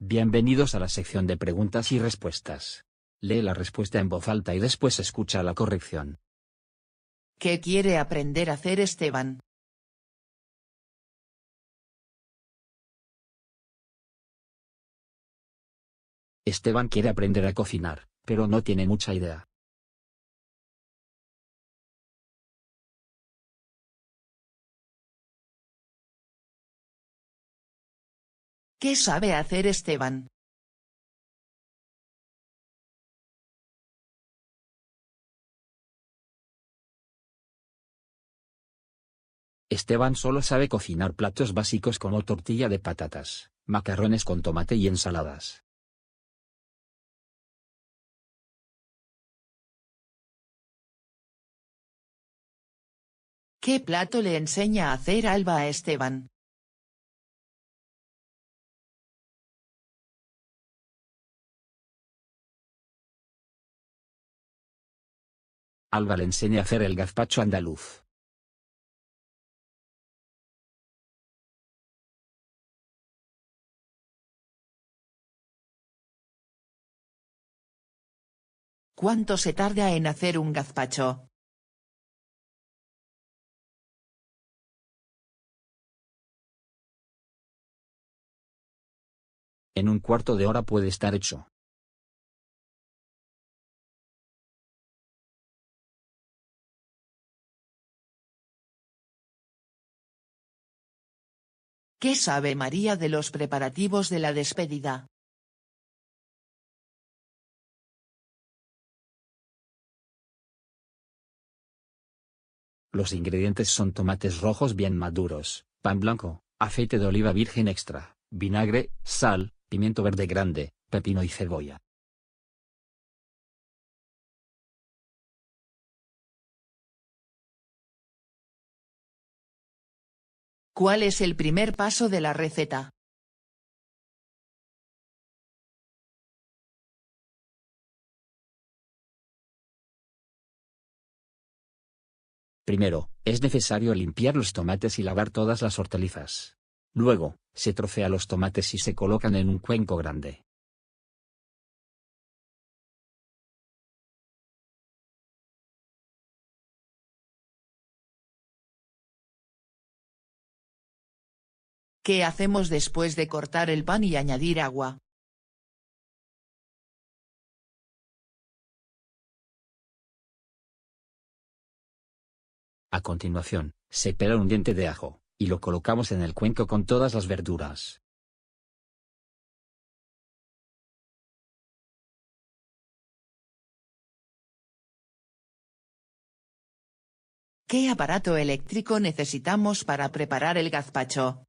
Bienvenidos a la sección de preguntas y respuestas. Lee la respuesta en voz alta y después escucha la corrección. ¿Qué quiere aprender a hacer Esteban? Esteban quiere aprender a cocinar, pero no tiene mucha idea. ¿Qué sabe hacer Esteban? Esteban solo sabe cocinar platos básicos como tortilla de patatas, macarrones con tomate y ensaladas. ¿Qué plato le enseña a hacer Alba a Esteban? Alba le enseña a hacer el gazpacho andaluz. ¿Cuánto se tarda en hacer un gazpacho? En un cuarto de hora puede estar hecho. ¿Qué sabe María de los preparativos de la despedida? Los ingredientes son tomates rojos bien maduros, pan blanco, aceite de oliva virgen extra, vinagre, sal, pimiento verde grande, pepino y cebolla. ¿Cuál es el primer paso de la receta? Primero, es necesario limpiar los tomates y lavar todas las hortalizas. Luego, se trocea los tomates y se colocan en un cuenco grande. ¿Qué hacemos después de cortar el pan y añadir agua? A continuación, se pela un diente de ajo, y lo colocamos en el cuenco con todas las verduras. ¿Qué aparato eléctrico necesitamos para preparar el gazpacho?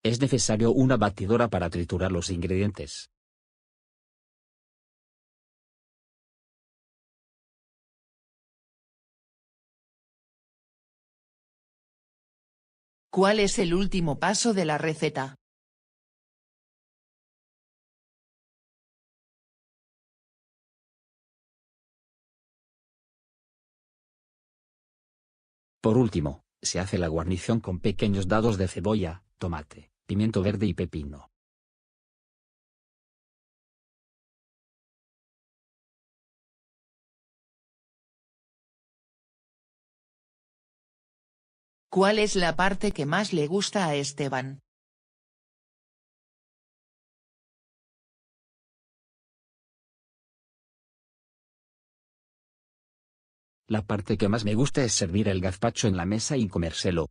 Es necesario una batidora para triturar los ingredientes. ¿Cuál es el último paso de la receta? Por último, se hace la guarnición con pequeños dados de cebolla, tomate, pimiento verde y pepino. ¿Cuál es la parte que más le gusta a Esteban? La parte que más me gusta es servir el gazpacho en la mesa y comérselo,